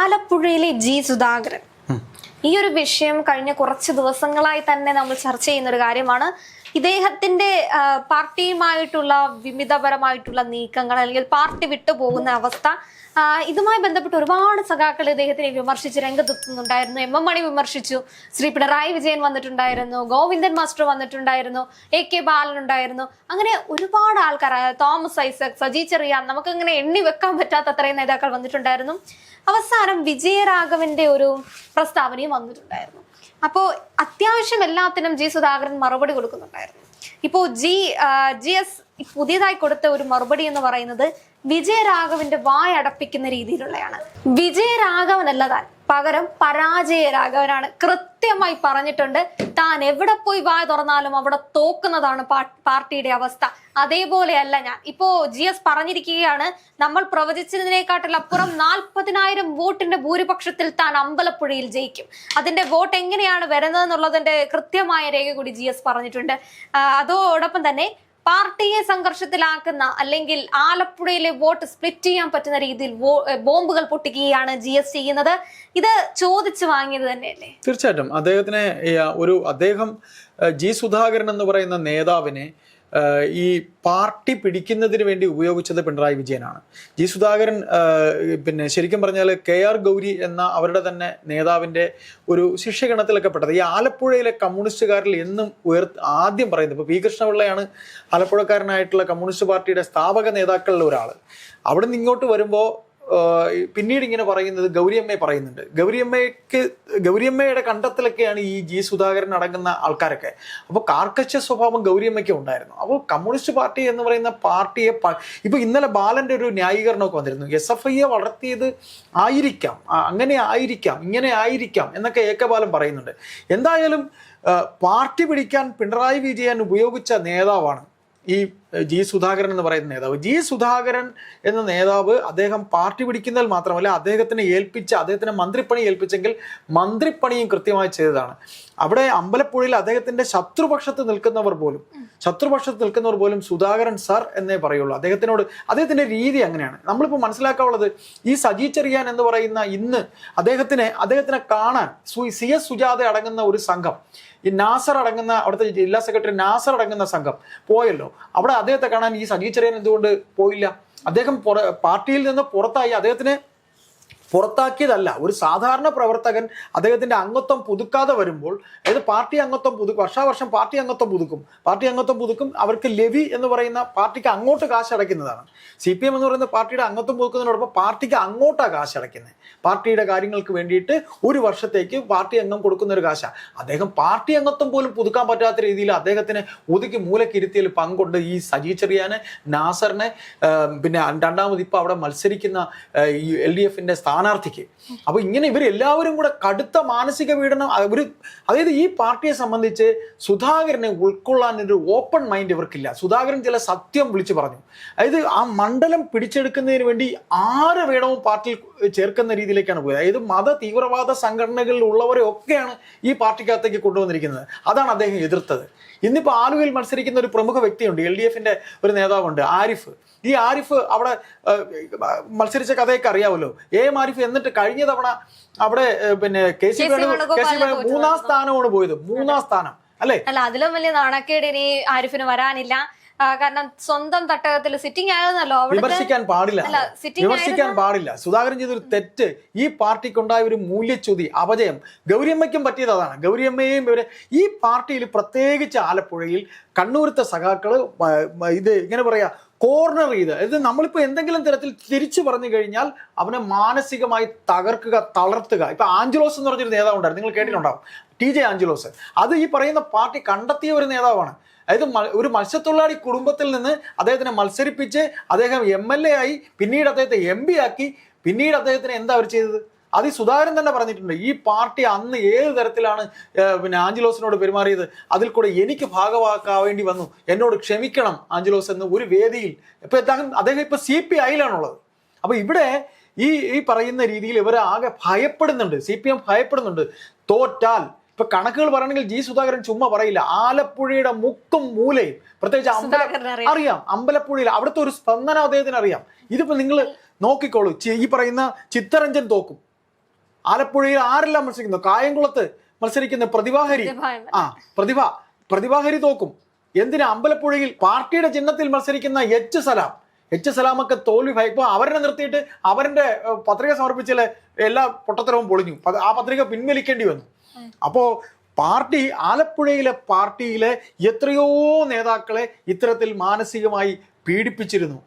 ആലപ്പുഴയിലെ ജി സുധാകരൻ ഈ ഒരു വിഷയം കഴിഞ്ഞ കുറച്ച് ദിവസങ്ങളായി തന്നെ നമ്മൾ ചർച്ച ചെയ്യുന്ന ഒരു കാര്യമാണ്. ഇദ്ദേഹത്തിന്റെ പാർട്ടിയുമായിട്ടുള്ള വിമിതപരമായിട്ടുള്ള നീക്കങ്ങൾ അല്ലെങ്കിൽ പാർട്ടി വിട്ടുപോകുന്ന അവസ്ഥ, ഇതുമായി ബന്ധപ്പെട്ട് ഒരുപാട് സഖാക്കൾ ഇദ്ദേഹത്തിനെ വിമർശിച്ച് രംഗത്തെത്തുന്നുണ്ടായിരുന്നു. എം മണി വിമർശിച്ചു, ശ്രീ പിണറായി വിജയൻ വന്നിട്ടുണ്ടായിരുന്നു, ഗോവിന്ദൻ മാസ്റ്റർ വന്നിട്ടുണ്ടായിരുന്നു, AK ബാലൻ ഉണ്ടായിരുന്നു. അങ്ങനെ ഒരുപാട് ആൾക്കാർ, തോമസ് ഐസക്, സജി ചെറിയാൻ, നമുക്കങ്ങനെ എണ്ണി വെക്കാൻ പറ്റാത്ത അത്രയും നേതാക്കൾ വന്നിട്ടുണ്ടായിരുന്നു. അവസാനം വിജയരാഘവന്റെ ഒരു പ്രസ്താവനയും വന്നിട്ടുണ്ടായിരുന്നു. അപ്പോൾ അത്യാവശ്യം എല്ലാത്തിനും ജി സുധാകരൻ മറുപടി കൊടുക്കുന്നുണ്ടായിരുന്നു. ഇപ്പോ GS പുതിയതായി കൊടുത്ത ഒരു മറുപടി എന്ന് പറയുന്നത് വിജയരാഘവന്റെ വായടപ്പിക്കുന്ന രീതിയിലുള്ളതാണ്. വിജയരാഘവനല്ല താൻ, പകരം പരാജയരാഘവനാണ്. കൃത്യമായി പറഞ്ഞിട്ടുണ്ട്, താൻ എവിടെ പോയി വായ തുറന്നാലും അവിടെ തോക്കുന്നതാണ് പാർട്ടിയുടെ അവസ്ഥ. അതേപോലെയല്ല ഞാൻ. ഇപ്പോ GS പറഞ്ഞിരിക്കുകയാണ്, നമ്മൾ പ്രവചിച്ചതിനെക്കാട്ടിലപ്പുറം 40,000 വോട്ടിന്റെ ഭൂരിപക്ഷത്തിൽ താൻ അമ്പലപ്പുഴയിൽ ജയിക്കും. അതിന്റെ വോട്ട് എങ്ങനെയാണ് വരുന്നതെന്നുള്ളതിന്റെ കൃത്യമായ രേഖ കൂടി GS പറഞ്ഞിട്ടുണ്ട്. അതോടൊപ്പം തന്നെ പാർട്ടിയെ സംഘർഷത്തിലാക്കുന്ന അല്ലെങ്കിൽ ആലപ്പുഴയിലെ വോട്ട് സ്പ്ലിറ്റ് ചെയ്യാൻ പറ്റുന്ന രീതിയിൽ ബോംബുകൾ പൊട്ടിക്കുകയാണ് GS ചെയ്യുന്നത്. ഇത് ചോദിച്ചു വാങ്ങിയത് തന്നെയല്ലേ? തീർച്ചയായിട്ടും അദ്ദേഹം ജി സുധാകരൻ എന്ന് പറയുന്ന നേതാവിനെ ഈ പാർട്ടി പിടിക്കുന്നതിന് വേണ്ടി ഉപയോഗിച്ചത് പിണറായി വിജയനാണ്. ജി സുധാകരൻ ശരിക്കും പറഞ്ഞാൽ KR ഗൗരി എന്ന അവരുടെ തന്നെ നേതാവിന്റെ ഒരു ശിഷ്യഗണത്തിലൊക്കെ പെട്ടത്. ഈ ആലപ്പുഴയിലെ കമ്മ്യൂണിസ്റ്റുകാരിൽ എന്നും ആദ്യം പറയുന്നത്, ഇപ്പൊ P കൃഷ്ണപിള്ളയാണ് ആലപ്പുഴക്കാരനായിട്ടുള്ള കമ്മ്യൂണിസ്റ്റ് പാർട്ടിയുടെ സ്ഥാപക നേതാക്കളിൽ ഒരാൾ. അവിടെ നിന്ന് ഇങ്ങോട്ട് വരുമ്പോൾ പിന്നീട് ഇങ്ങനെ പറയുന്നത് ഗൗരിയമ്മയെ പറയുന്നുണ്ട്. ഗൗരിയമ്മയുടെ കണ്ടെത്തലൊക്കെയാണ് ഈ ജി സുധാകരൻ അടങ്ങുന്ന ആൾക്കാരൊക്കെ. അപ്പോൾ കാർക്കശ്യ സ്വഭാവം ഗൗരിയമ്മയ്ക്ക് ഉണ്ടായിരുന്നു. അപ്പോൾ കമ്മ്യൂണിസ്റ്റ് പാർട്ടി എന്ന് പറയുന്ന പാർട്ടിയെ ഇപ്പൊ ഇന്നലെ ബാലന്റെ ഒരു ന്യായീകരണമൊക്കെ വന്നിരുന്നു. SFIയെ വളർത്തിയത് ആയിരിക്കാം, അങ്ങനെ ആയിരിക്കാം, ഇങ്ങനെ ആയിരിക്കാം എന്നൊക്കെ AK ബാലൻ പറയുന്നുണ്ട്. എന്തായാലും പാർട്ടി പിടിക്കാൻ പിണറായി വിജയൻ ഉപയോഗിച്ച നേതാവാണ് ഈ ജി സുധാകരൻ എന്ന് പറയുന്ന നേതാവ്. ജി സുധാകരൻ എന്ന നേതാവ് അദ്ദേഹം പാർട്ടി പിടിക്കുന്നതിൽ മാത്രമല്ല, അദ്ദേഹത്തിന് മന്ത്രിപ്പണി ഏൽപ്പിച്ചെങ്കിൽ മന്ത്രിപ്പണിയും കൃത്യമായി ചെയ്തതാണ്. അവിടെ അമ്പലപ്പുഴയിൽ അദ്ദേഹത്തിന്റെ ശത്രുപക്ഷത്ത് നിൽക്കുന്നവർ പോലും സുധാകരൻ സർ എന്നേ പറയുള്ളൂ. അദ്ദേഹത്തിന്റെ രീതി അങ്ങനെയാണ്. നമ്മളിപ്പോൾ മനസ്സിലാക്കാനുള്ളത്, ഈ സജി ചെറിയാൻ എന്ന് പറയുന്ന ഇന്ന് അദ്ദേഹത്തിനെ കാണാൻ CS സുജാത അടങ്ങുന്ന ഒരു സംഘം, ഈ നാസർ അടങ്ങുന്ന അവിടുത്തെ ജില്ലാ സെക്രട്ടറി നാസർ അടങ്ങുന്ന സംഘം പോയല്ലോ. അവിടെ അദ്ദേഹത്തെ കാണാൻ ഈ സജി ചെറിയാൻ എന്തുകൊണ്ട് പോയില്ല? അദ്ദേഹം പാർട്ടിയിൽ നിന്ന് പുറത്തായി. അദ്ദേഹത്തിനെ പുറത്താക്കിയതല്ല, ഒരു സാധാരണ പ്രവർത്തകൻ അദ്ദേഹത്തിന്റെ അംഗത്വം പുതുക്കാതെ വരുമ്പോൾ, അതായത് പാർട്ടി അംഗത്വം വർഷാവർഷം പാർട്ടി അംഗത്വം പുതുക്കും. അവർക്ക് ലെവി എന്ന് പറയുന്ന പാർട്ടിക്ക് അങ്ങോട്ട് കാശ് അടയ്ക്കുന്നതാണ്. CPM എന്ന് പറയുന്ന പാർട്ടിയുടെ അംഗത്വം പുതുക്കുന്നതിനോടൊപ്പം പാർട്ടിക്ക് അങ്ങോട്ടാണ് കാശ് അടയ്ക്കുന്നത്. പാർട്ടിയുടെ കാര്യങ്ങൾക്ക് വേണ്ടിയിട്ട് ഒരു വർഷത്തേക്ക് പാർട്ടി അംഗം കൊടുക്കുന്ന ഒരു കാശാണ്. അദ്ദേഹം പാർട്ടി അംഗത്വം പോലും പുതുക്കാൻ പറ്റാത്ത രീതിയിൽ അദ്ദേഹത്തിന് ഒതുക്കി മൂലക്കിരുത്തിയിൽ പങ്കുണ്ട്. ഈ സജി ചെറിയാന്, നാസറിനെ, പിന്നെ രണ്ടാമത് ഇപ്പൊ അവിടെ മത്സരിക്കുന്ന ഈ LDFന്റെ സ്ഥാനാർത്ഥിക്ക്. അപ്പൊ ഇങ്ങനെ ഇവരെല്ലാവരും കൂടെ കടുത്ത മാനസിക പീഡനം. അതായത് ഈ പാർട്ടിയെ സംബന്ധിച്ച് സുധാകരനെ ഉൾക്കൊള്ളാൻ ഒരു ഓപ്പൺ മൈൻഡ് ഇവർക്കില്ല. സുധാകരൻ ചില സത്യം വിളിച്ചു പറഞ്ഞു. അതായത് ആ മണ്ഡലം പിടിച്ചെടുക്കുന്നതിന് വേണ്ടി ആരെ വേണവും പാർട്ടിയിൽ ചേർക്കുന്ന രീതിയിലേക്കാണ് പോയത്. അതായത് മത തീവ്രവാദ സംഘടനകളിൽ ഉള്ളവരെ ഒക്കെയാണ് ഈ പാർട്ടിക്കകത്തേക്ക് കൊണ്ടുവന്നിരിക്കുന്നത്. അതാണ് അദ്ദേഹം എതിർത്തത്. ഇന്നിപ്പോൾ ആലുവയിൽ മത്സരിക്കുന്ന ഒരു പ്രമുഖ വ്യക്തിയുണ്ട്, LDFന്റെ ഒരു നേതാവുണ്ട്, ആരിഫ്. ഈ ആരിഫ് അവിടെ മത്സരിച്ച കഥയൊക്കെ അറിയാമല്ലോ. ആരിഫ് എന്നിട്ട് കഴിഞ്ഞ തവണ അവിടെ KC വേണു 3-ാം സ്ഥാനമാണ് പോയത്. 3-ാം സ്ഥാനം അല്ലേ? അല്ല, അതിലും വലിയ നാണക്കേട് ഇനി ആരിഫിന് വരാനില്ല. കാരണം സ്വന്തം തട്ടകത്തിൽ സിറ്റിംഗ് ആയിരുന്നല്ലോ. വിമർശിക്കാൻ പാടില്ല. സുധാകരൻ ചെയ്തൊരു തെറ്റ്, ഈ പാർട്ടിക്കുണ്ടായ ഒരു മൂല്യച്യുതി, അപജയം ഗൗരിയമ്മയ്ക്കും പറ്റിയത് അതാണ്. ഗൗരിയമ്മയെയും ഈ പാർട്ടിയിൽ, പ്രത്യേകിച്ച് ആലപ്പുഴയിൽ കണ്ണൂരത്തെ സഖാക്കള് ഇത് ഇങ്ങനെ പറയാ കോർണർ ചെയ്ത്, അതായത് നമ്മളിപ്പോൾ എന്തെങ്കിലും തരത്തിൽ തിരിച്ചു പറഞ്ഞു കഴിഞ്ഞാൽ അവനെ മാനസികമായി തളർത്തുക. ഇപ്പൊ ആഞ്ചലോസ് എന്ന് പറഞ്ഞൊരു നേതാവ് ഉണ്ടായിരുന്നു, നിങ്ങൾ കേട്ടിട്ടുണ്ടാവും, TJ ആഞ്ചലോസ്. അത് ഈ പറയുന്ന പാർട്ടി കണ്ടെത്തിയ ഒരു നേതാവാണ്. അതായത് ഒരു മത്സ്യത്തൊഴിലാളി കുടുംബത്തിൽ നിന്ന് അദ്ദേഹത്തിനെ മത്സരിപ്പിച്ച് അദ്ദേഹം MLA ആയി, പിന്നീട് അദ്ദേഹത്തെ MP ആക്കി, പിന്നീട് അദ്ദേഹത്തിന് എന്താ അവർ ചെയ്തത്? അത് ഈ സുധാകരൻ തന്നെ പറഞ്ഞിട്ടുണ്ട്. ഈ പാർട്ടി അന്ന് ഏത് തരത്തിലാണ് ആഞ്ചലോസിനോട് പെരുമാറിയത്, അതിൽ കൂടെ എനിക്ക് ഭാഗമാക്കാവേണ്ടി വന്നു, എന്നോട് ക്ഷമിക്കണം ആഞ്ചലോസ് എന്ന് ഒരു വേദിയിൽ. ഇപ്പൊ അദ്ദേഹം ഇപ്പൊ CPIയിലാണുള്ളത്. അപ്പൊ ഇവിടെ ഈ പറയുന്ന രീതിയിൽ ഇവരെ ആകെ ഭയപ്പെടുന്നുണ്ട്. CPM ഭയപ്പെടുന്നുണ്ട്. തോറ്റാൽ ഇപ്പൊ കണക്കുകൾ പറയണമെങ്കിൽ ജി സുധാകരൻ ചുമ്മാ പറയില്ല. ആലപ്പുഴയുടെ മുക്കും മൂലയും, പ്രത്യേകിച്ച് അറിയാം, അമ്പലപ്പുഴയിൽ അവിടുത്തെ ഒരു സ്പന്ദനം അദ്ദേഹത്തിന് അറിയാം. ഇതിപ്പോ നിങ്ങൾ നോക്കിക്കോളൂ, ഈ പറയുന്ന ചിത്തരഞ്ജൻ തോക്കും, ആലപ്പുഴയിൽ ആരെല്ലാം മത്സരിക്കുന്നു? കായംകുളത്ത് മത്സരിക്കുന്ന പ്രതിഭാഹരി, പ്രതിഭാഹരി തോക്കും. എന്തിനാ? അമ്പലപ്പുഴയിൽ പാർട്ടിയുടെ ചിഹ്നത്തിൽ മത്സരിക്കുന്ന എച്ച് സലാമൊക്കെ തോൽവി ഭയപ്പോ അവരെ നിർത്തിയിട്ട് അവരുടെ പത്രിക സമർപ്പിച്ചാൽ എല്ലാ പൊട്ടത്തരവും പൊളിഞ്ഞു. ആ പത്രിക പിൻവലിക്കേണ്ടി വന്നു. അപ്പോ ആലപ്പുഴയിലെ പാർട്ടിയിലെ എത്രയോ നേതാക്കളെ ഇത്തരത്തിൽ മാനസികമായി പീഡിപ്പിച്ചിരുന്നു.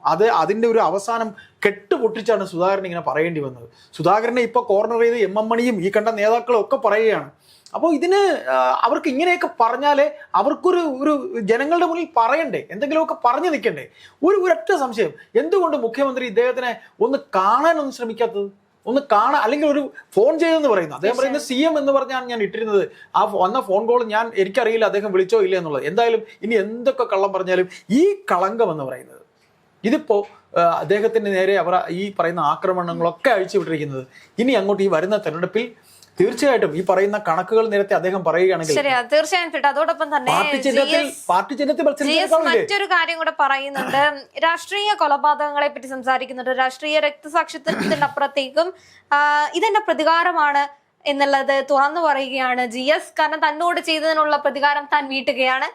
അതിന്റെ ഒരു അവസാനം കെട്ടുപൊട്ടിച്ചാണ് സുധാകരൻ ഇങ്ങനെ പറയേണ്ടി വന്നത്. സുധാകരനെ ഇപ്പൊ കോർണർ ചെയ്ത് എം മണിയും ഈ കണ്ട നേതാക്കളും ഒക്കെ പറയുകയാണ്. അപ്പോൾ ഇതിന് അവർക്ക് ഇങ്ങനെയൊക്കെ പറഞ്ഞാലേ അവർക്കൊരു ജനങ്ങളുടെ മുന്നിൽ പറയണ്ടേ, എന്തെങ്കിലുമൊക്കെ പറഞ്ഞു നിൽക്കണ്ടേ? ഒരൊറ്റ സംശയം, എന്തുകൊണ്ട് മുഖ്യമന്ത്രി ഇദ്ദേഹത്തിനെ ഒന്ന് കാണാനൊന്നും ശ്രമിക്കാത്തത്? ഒന്ന് കാണാൻ, അല്ലെങ്കിൽ ഒരു ഫോൺ ചെയ്തെന്ന് പറയുന്നു. അദ്ദേഹം പറയുന്നത് CM എന്ന് പറഞ്ഞാണ് ഞാൻ ഇട്ടിരുന്നത്. ആ വന്ന ഫോൺ കോൾ എനിക്കറിയില്ല അദ്ദേഹം വിളിച്ചോ ഇല്ല എന്നുള്ളത്. എന്തായാലും ഇനി എന്തൊക്കെ കള്ളം പറഞ്ഞാലും ഈ കളങ്കം എന്ന് പറയുന്നത്, ഇതിപ്പോ അദ്ദേഹത്തിന് നേരെ അവർ ഈ പറയുന്ന ആക്രമണങ്ങളൊക്കെ അഴിച്ചുവിട്ടിരിക്കുന്നത് ഇനി അങ്ങോട്ട് ഈ വരുന്ന തെരഞ്ഞെടുപ്പിൽ തീർച്ചയായിട്ടും ഈ പറയുന്ന കണക്കുകൾ നിരത്തി അദ്ദേഹം പറയുകയാണെങ്കിൽ തീർച്ചയായും. അതോടൊപ്പം തന്നെ പാർട്ടി ചിഹ്നത്തിൽ മറ്റൊരു കാര്യം കൂടെ പറയുന്നുണ്ട്. രാഷ്ട്രീയ കൊലപാതകങ്ങളെ പറ്റി സംസാരിക്കുന്നുണ്ട്. രാഷ്ട്രീയ രക്തസാക്ഷിത്വത്തിനപ്പുറത്തേക്കും ഇതെന്റെ പ്രതികാരമാണ് എന്നുള്ളത് തുറന്നു പറയുകയാണ് GS. കാരണം തന്നോട് ചെയ്തതിനുള്ള പ്രതികാരം താൻ വീട്ടുകയാണ്.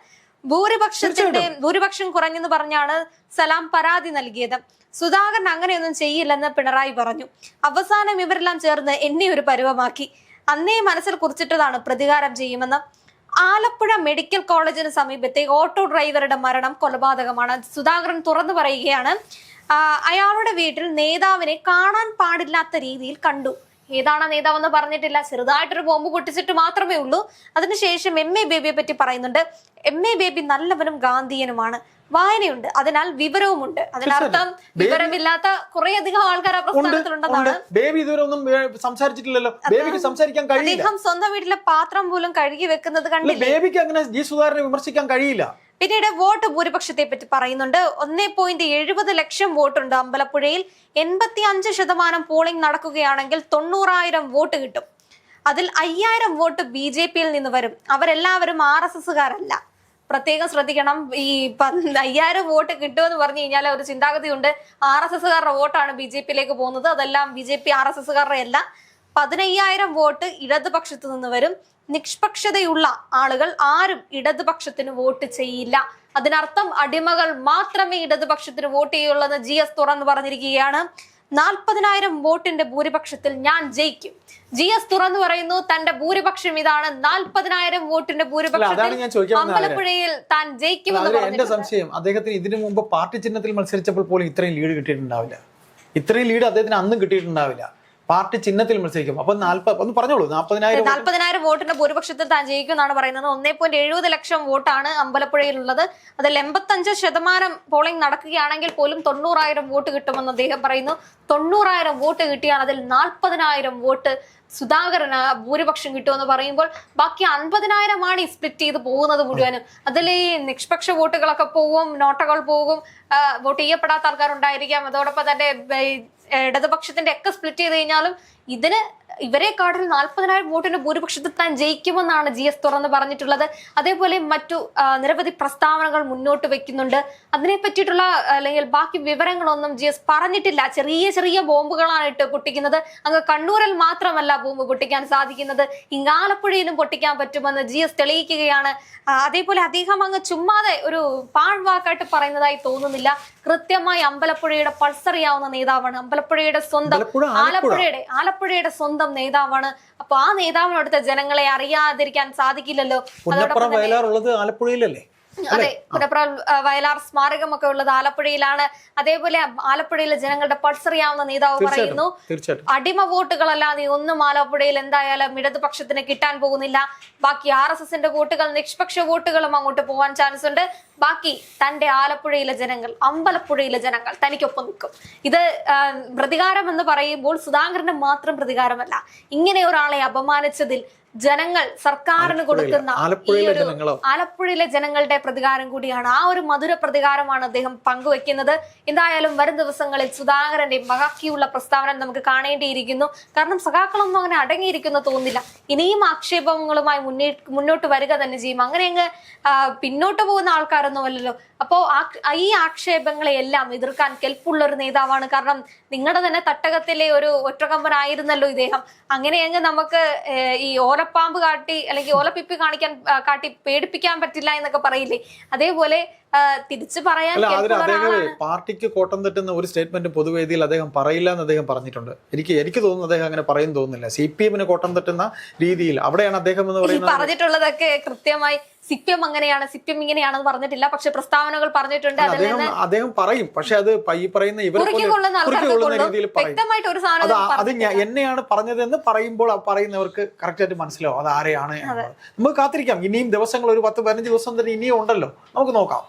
ഭൂരിപക്ഷം കുറഞ്ഞെന്ന് പറഞ്ഞാണ് സലാം പരാതി നൽകിയത്. സുധാകരൻ അങ്ങനെയൊന്നും ചെയ്യില്ലെന്ന് പിണറായി പറഞ്ഞു. അവസാനം ഇവരെല്ലാം ചേർന്ന് എന്നെ ഒരു പരുവമാക്കി. അന്നേ മനസ്സിൽ കുറിച്ചിട്ടതാണ് പ്രതികാരം ചെയ്യുമെന്ന്. ആലപ്പുഴ മെഡിക്കൽ കോളേജിന് സമീപത്തെ ഓട്ടോ ഡ്രൈവറുടെ മരണം കൊലപാതകമാണ്. സുധാകരൻ തുറന്നു പറയുകയാണ്. അയാളുടെ വീട്ടിൽ നേതാവിനെ കാണാൻ പാടില്ലാത്ത രീതിയിൽ കണ്ടു. ഏതാണ് നേതാവെന്ന് പറഞ്ഞിട്ടില്ല. ചെറുതായിട്ടൊരു ബോംബ് പൊട്ടിച്ചിട്ട് മാത്രമേ ഉള്ളൂ. അതിനുശേഷം MA ബേബിയെ പറ്റി പറയുന്നുണ്ട്. MA ബേബി നല്ലവനും ഗാന്ധിയനുമാണ്. വായനയുണ്ട്, അതിനാൽ വിവരവുമുണ്ട്. അതിനർത്ഥം വിവരമില്ലാത്ത കുറേയധികം ആൾക്കാർ ആ പ്രസ്ഥാനത്തിലുണ്ടെന്നാണ്. ബേബി ഇതുവരെ ഒന്നും സംസാരിച്ചിട്ടില്ലല്ലോ. ബേബിക്ക് സംസാരിക്കാൻ കഴിയില്ല. അദ്ദേഹം സ്വന്തം വീട്ടിലെ പാത്രം പോലും കഴുകി വെക്കുന്നത് കണ്ടില്ല. ബേബിക്ക് അങ്ങനെ ജി സുധാകരനെ വിമർശിക്കാൻ കഴിയില്ല. പിന്നീട് വോട്ട് ഭൂരിപക്ഷത്തെ പറ്റി പറയുന്നുണ്ട്. 1.70 ലക്ഷം വോട്ടുണ്ട് അമ്പലപ്പുഴയിൽ. 85% പോളിംഗ് നടക്കുകയാണെങ്കിൽ 90,000 വോട്ട് കിട്ടും. അതിൽ 5,000 വോട്ട് BJP-യിൽ നിന്ന് വരും. അവരെല്ലാവരും RSS-കാരല്ല. പ്രത്യേകം ശ്രദ്ധിക്കണം. ഈ 5,000 വോട്ട് കിട്ടുമെന്ന് പറഞ്ഞു കഴിഞ്ഞാൽ ഒരു ചിന്താഗതിയുണ്ട്, RSS-കാരുടെ വോട്ടാണ് BJP-യിലേക്ക് പോകുന്നത്. അതെല്ലാം BJP RSS-കാരുടെ അല്ല. 15,000 വോട്ട് ഇടതുപക്ഷത്ത് നിന്ന് വരും. നിഷ്പക്ഷതയുള്ള ആളുകൾ ആരും ഇടതുപക്ഷത്തിന് വോട്ട് ചെയ്യില്ല. അതിനർത്ഥം അടിമകൾ മാത്രമേ ഇടതുപക്ഷത്തിന് വോട്ട് ചെയ്യുള്ളൂ എന്ന് GS തുറന്നു പറഞ്ഞിരിക്കുകയാണ്. 40,000 വോട്ടിന്റെ ഭൂരിപക്ഷത്തിൽ ഞാൻ ജയിക്കും. GS തുറന്നു പറയുന്നു തന്റെ ഭൂരിപക്ഷം ഇതാണ്. 40,000 വോട്ടിന്റെ ഭൂരിപക്ഷത്തിൽ അമ്പലപ്പുഴയിൽ താൻ ജയിക്കുമെന്ന്. എന്റെ സംശയം, അദ്ദേഹത്തിന് ഇതിനു മുമ്പ് പാർട്ടി ചിഹ്നത്തിൽ മത്സരിച്ചപ്പോൾ പോലും ഇത്രയും ലീഡ് കിട്ടിയിട്ടുണ്ടാവില്ല. ഇത്രയും ലീഡ് അദ്ദേഹത്തിന് അന്നും കിട്ടിയിട്ടുണ്ടാവില്ല. പാർട്ടി ചിഹ്നത്തിൽ മത്സരിക്കും. അപ്പൊ ഒന്ന് പറഞ്ഞോളൂ. 40,000 വോട്ടിന്റെ ഭൂരിപക്ഷത്തിൽ താൻ ജയിക്കും എന്നാണ് പറയുന്നത്. 1.70 ലക്ഷം വോട്ടാണ് അമ്പലപ്പുഴയിലുള്ളത്. അതിൽ 85% പോളിംഗ് നടക്കുകയാണെങ്കിൽ പോലും 90,000 വോട്ട് കിട്ടുമെന്ന് അദ്ദേഹം പറയുന്നു. 90,000 വോട്ട് കിട്ടിയാൽ അതിൽ 40,000 വോട്ട് സുധാകരന് ഭൂരിപക്ഷം കിട്ടുമെന്ന് പറയുമ്പോൾ ബാക്കി 50,000 ഈ സ്പ്ലിറ്റ് ചെയ്ത് പോകുന്നത് മുഴുവനും. അതിൽ ഈ നിഷ്പക്ഷ വോട്ടുകളൊക്കെ പോകും, നോട്ടകൾ പോകും, വോട്ട് ചെയ്യപ്പെടാത്ത ആൾക്കാരുണ്ടായിരിക്കാം. അതോടൊപ്പം തന്നെ ഇടതുപക്ഷത്തിന്റെ ഒക്കെ സ്പ്ലിറ്റ് ചെയ്ത് കഴിഞ്ഞാലും ഇവരെക്കാട്ടിൽ 40,000 വോട്ടിന്റെ ഭൂരിപക്ഷത്തിൽ താൻ ജയിക്കുമെന്നാണ് GS തുറന്ന് പറഞ്ഞിട്ടുള്ളത്. അതേപോലെ മറ്റു നിരവധി പ്രസ്താവനകൾ മുന്നോട്ട് വെക്കുന്നുണ്ട്. അതിനെ പറ്റിയിട്ടുള്ള അല്ലെങ്കിൽ ബാക്കി വിവരങ്ങളൊന്നും GS പറഞ്ഞിട്ടില്ല. ചെറിയ ചെറിയ ബോംബുകളാണ് ഇട്ട് പൊട്ടിക്കുന്നത്. അങ്ങ് കണ്ണൂരിൽ മാത്രമല്ല ബോംബ് പൊട്ടിക്കാൻ സാധിക്കുന്നത്, ഇങ്ങ് ആലപ്പുഴയിലും പൊട്ടിക്കാൻ പറ്റുമെന്ന് GS തെളിയിക്കുകയാണ്. അതേപോലെ അദ്ദേഹം അങ്ങ് ചുമ്മാതെ ഒരു പാഴ്വാക്കായിട്ട് പറയുന്നതായി തോന്നുന്നില്ല. കൃത്യമായി അമ്പലപ്പുഴയുടെ പൾസറിയാവുന്ന നേതാവാണ്. അമ്പലപ്പുഴയുടെ സ്വന്തം ആലപ്പുഴയുടെ സ്വന്തം നേതാവാണ്. അപ്പൊ ആ നേതാവിനടുത്ത ജനങ്ങളെ അറിയാതിരിക്കാൻ സാധിക്കില്ലല്ലോ. ആലപ്പുഴയിലല്ലേ? അതെ, പുനപ്ര വയലാർ സ്മാരകം ഒക്കെ ഉള്ളത് ആലപ്പുഴയിലാണ്. അതേപോലെ ആലപ്പുഴയിലെ ജനങ്ങളുടെ പൾസറിയാവുന്ന നേതാവ് പറയുന്നു, അടിമ വോട്ടുകളല്ലാതെ ഒന്നും ആലപ്പുഴയിൽ എന്തായാലും ഇടതുപക്ഷത്തിന് കിട്ടാൻ പോകുന്നില്ല. ബാക്കി RSS-ന്റെ വോട്ടുകൾ, നിഷ്പക്ഷ വോട്ടുകളും അങ്ങോട്ട് പോകാൻ ചാൻസ് ഉണ്ട്. ബാക്കി തന്റെ ആലപ്പുഴയിലെ ജനങ്ങൾ, അമ്പലപ്പുഴയിലെ ജനങ്ങൾ തനിക്കൊപ്പം നിൽക്കും. ഇത് പ്രതികാരം എന്ന് പറയുമ്പോൾ സുധാകരന്റെ മാത്രം പ്രതികാരമല്ല. ഇങ്ങനെ ഒരാളെ അപമാനിച്ചതിൽ ജനങ്ങൾ സർക്കാരിന് കൊടുക്കുന്ന ആലപ്പുഴയിലെ ജനങ്ങളുടെ പ്രതികാരം കൂടിയാണ്. ആ ഒരു മധുര പ്രതികാരമാണ് അദ്ദേഹം പങ്കുവെക്കുന്നത്. എന്തായാലും വരും ദിവസങ്ങളിൽ സുധാകരന്റെ ബാക്കിയുള്ള പ്രസ്താവന നമുക്ക് കാണേണ്ടിയിരിക്കുന്നു. കാരണം സഖാക്കളൊന്നും അങ്ങനെ അടങ്ങിയിരിക്കുന്ന തോന്നില്ല. ഇനിയും ആക്ഷേപങ്ങളുമായി മുന്നോട്ട് വരിക തന്നെ ചെയ്യും. അങ്ങനെ അങ്ങ് പിന്നോട്ട് പോകുന്ന ആൾക്കാർ ആൾക്കാരൊന്നുമല്ലല്ലോ. അപ്പോ ഈ ആക്ഷേപങ്ങളെ എല്ലാം എതിർക്കാൻ കെൽപ്പുള്ള ഒരു നേതാവാണ്. കാരണം നിങ്ങളുടെ തന്നെ തട്ടകത്തിലെ ഒരു ഒറ്റക്കമ്പനായിരുന്നല്ലോ ഇദ്ദേഹം. അങ്ങനെയെങ്കിൽ നമുക്ക് ഈ ഓലപ്പാമ്പ് കാട്ടി അല്ലെങ്കിൽ ഓലപ്പിപ്പി കാട്ടി പേടിപ്പിക്കാൻ പറ്റില്ല എന്നൊക്കെ പറയില്ലേ, അതേപോലെ തിരിച്ചു പറയാൻ പാർട്ടിക്ക് കോട്ടം തെറ്റുന്ന ഒരു സ്റ്റേറ്റ്മെന്റ് പൊതുവേദിയിൽ അദ്ദേഹം പറയില്ല എന്ന് അദ്ദേഹം പറഞ്ഞിട്ടുണ്ട്. എനിക്ക് തോന്നുന്നു അദ്ദേഹം അങ്ങനെ പറയും തോന്നുന്നില്ല. CPM കോട്ടം തെറ്റുന്ന രീതിയിൽ അവിടെയാണ് അദ്ദേഹം എന്ന് പറയുന്നത്. പറഞ്ഞിട്ടുള്ളതൊക്കെ കൃത്യമായി CPM അങ്ങനെയാണ്, CPM ഇങ്ങനെയാണെന്ന് പറഞ്ഞിട്ടില്ല. പക്ഷെ പ്രസ്താവനകൾ പറഞ്ഞിട്ടുണ്ട്. അദ്ദേഹം പറയും, പക്ഷെ അത് ഈ പറയുന്ന രീതിയിൽ അത് എന്നെയാണ് പറഞ്ഞതെന്ന് പറയുമ്പോൾ പറയുന്നവർക്ക് കറക്റ്റ് ആയിട്ട് മനസ്സിലാവും അത് ആരെയാണ്. നമുക്ക് കാത്തിരിക്കാം. ഇനിയും ദിവസങ്ങൾ, ഒരു 10-15 ദിവസം തന്നെ ഇനിയും ഉണ്ടല്ലോ, നമുക്ക് നോക്കാം.